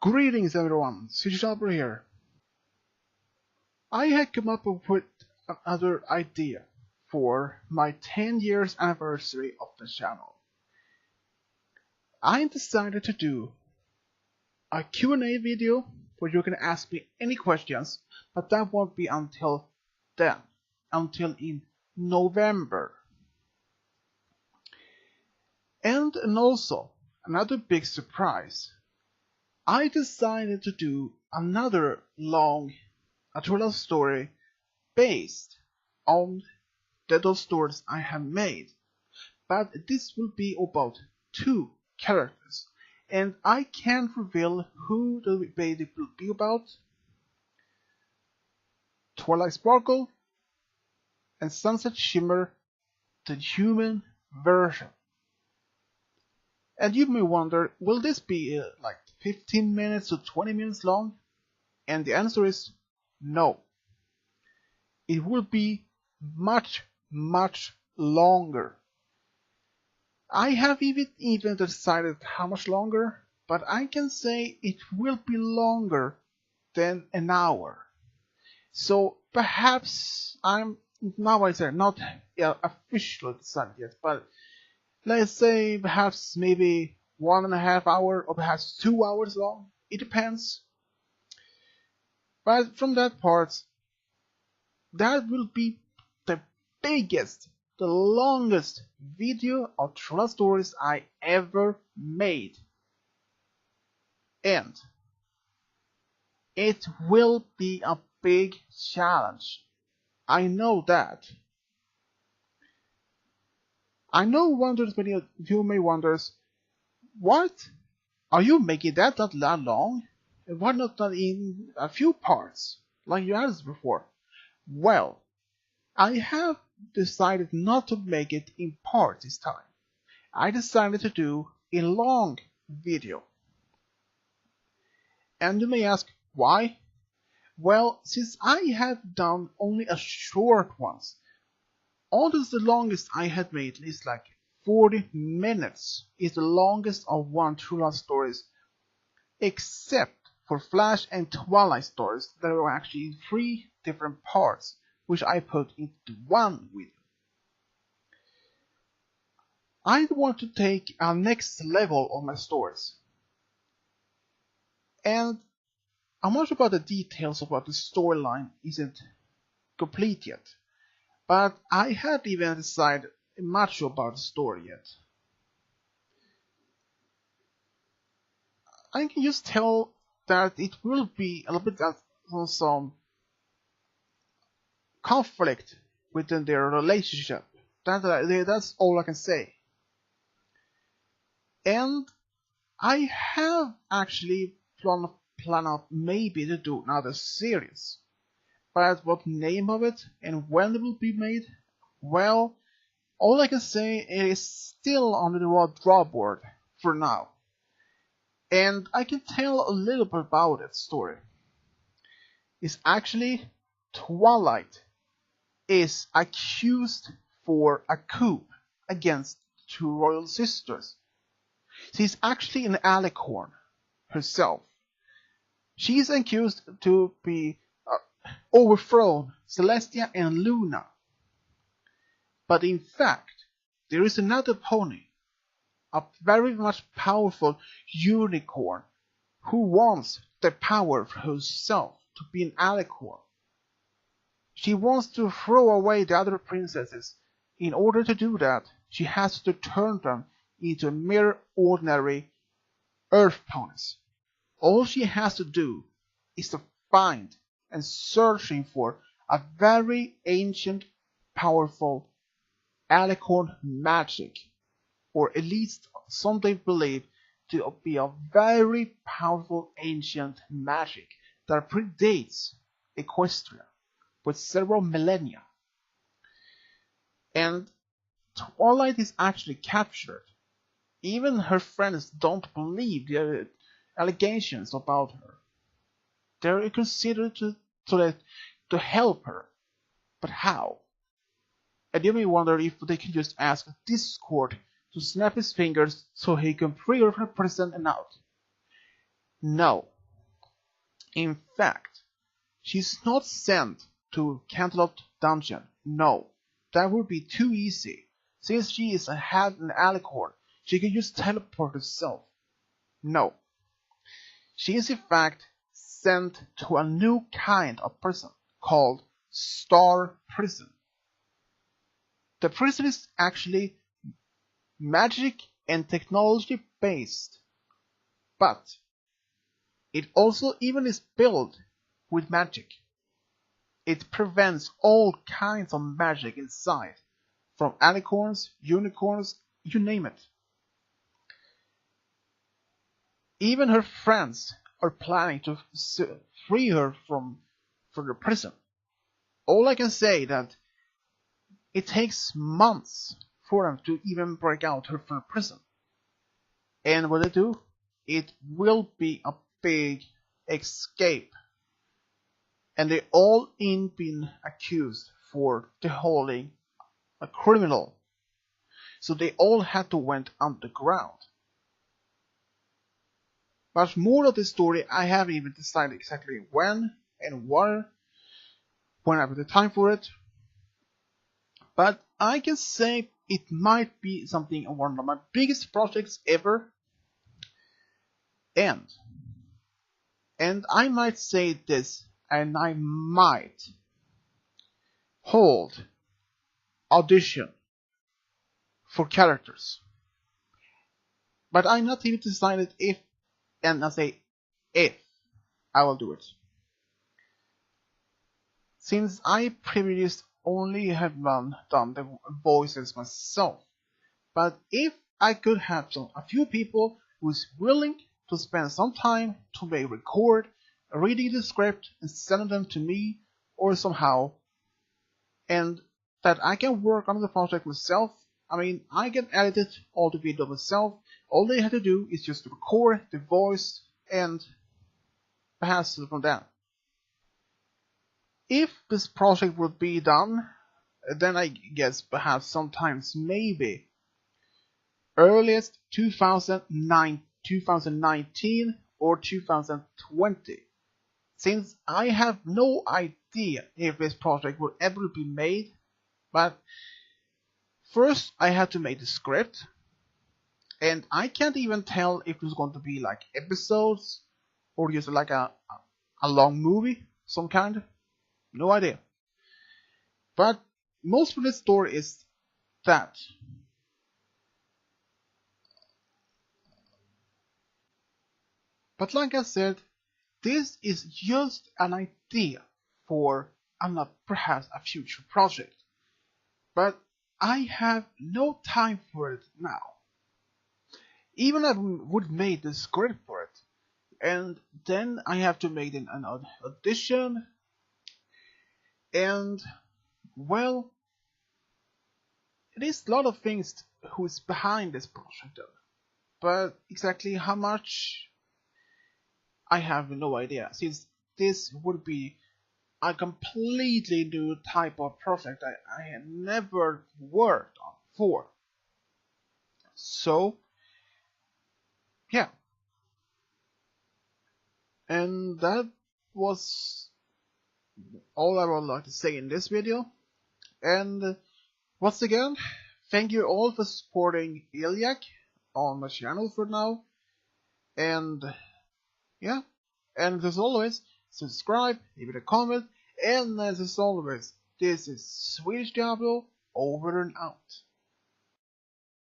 Greetings everyone, CJ here. I had come up with another idea for my 10 years anniversary of the channel. I decided to do a Q&A video where you can ask me any questions, but that won't be until then, until in November. And also, another big surprise. I decided to do another long true love story based on the stories I have made, but this will be about two characters, and I can't reveal who the baby will be about. Twilight Sparkle and Sunset Shimmer, the human version. And you may wonder, will this be like 15 minutes to 20 minutes long? And the answer is no. It will be much longer. I have even decided how much longer, but I can say it will be longer than an hour. So perhaps I say not officially decided yet, but let's say perhaps maybe 1.5 hours or perhaps 2 hours long. It depends. But from that part, that will be the biggest, the longest video of true love stories I ever made. And it will be a big challenge. I know that. I know many of you may wonder, what? Are you making that not that long? And why not done in a few parts, like you asked before? Well, I have decided not to make it in parts this time. I decided to do a long video. And you may ask, why? Well, since I have done only a short ones, although the longest I had made is like 40 minutes, is the longest of one true love stories, except for Flash and Twilight stories that were actually in 3 different parts, which I put into one video. I want to take a next level of my stories, and I'm not sure about the details about the storyline isn't complete yet, but I haven't even decided much about the story yet. I can just tell that it will be a little bit of some conflict within their relationship. That's all I can say. And I have actually planned out maybe to do another series. But what name of it and when it will be made? Well, all I can say is still on the drawing board for now. And I can tell a little bit about its story. It's actually Twilight is accused for a coup against 2 royal sisters. She's actually an alicorn herself. She's accused to be overthrown Celestia and Luna. But in fact, there is another pony, a very much powerful unicorn, who wants the power for herself to be an alicorn. She wants to throw away the other princesses. In order to do that, she has to turn them into mere ordinary earth ponies. All she has to do is to find and searching for a very ancient, powerful alicorn magic, or at least some they believe to be a very powerful ancient magic that predates Equestria with several millennia. And Twilight is actually captured. Even her friends don't believe the allegations about her. They're considered to help her. But how? And you may wonder if they can just ask Discord to snap his fingers so he can free her from prison and out. No, In fact, she's not sent to Canterlot Dungeon. No, that would be too easy. Since she is an alicorn, she can just teleport herself. No. She is in fact sent to a new kind of prison called Star Prison. The prison is actually magic and technology based, but it also even is built with magic. It prevents all kinds of magic inside, from alicorns, unicorns, you name it. Even her friends are planning to free her from the prison. All I can say that it takes months for them to even break out her from prison. And when they do, it will be a big escape. And they all in been accused for holding a criminal. So they all had to went underground. But more of the story, I haven't even decided exactly when and where, when I have the time for it. But I can say it might be something one of my biggest projects ever. And I might say this, and I might hold audition for characters. But I'm not even decided if, and I say if, I will do it. Since I previously only have done the voices myself. But if I could have a few people who's willing to spend some time to make record reading the script and sending them to me or somehow, and that I can work on the project myself. I mean, I can edit all the video myself. All they have to do is just record the voice and pass it from that. If this project would be done, then I guess perhaps sometimes maybe earliest 2019 or 2020. Since I have no idea if this project will ever be made, but first I had to make the script, and I can't even tell if it's going to be like episodes or just like a long movie, some kind. No idea. But most of the story is that. But like I said, this is just an idea for perhaps a future project. But I have no time for it now. Even I would make the script for it, and then I have to make an audition, and well, it is a lot of things who's behind this project, but exactly how much I have no idea, since this would be a completely new type of project I had never worked on before. So, yeah. And that was all I would like to say in this video. And once again, thank you all for supporting Iliac on my channel for now. And yeah, and as always, subscribe, leave it a comment, and as always, this is Swedish Diablo over and out.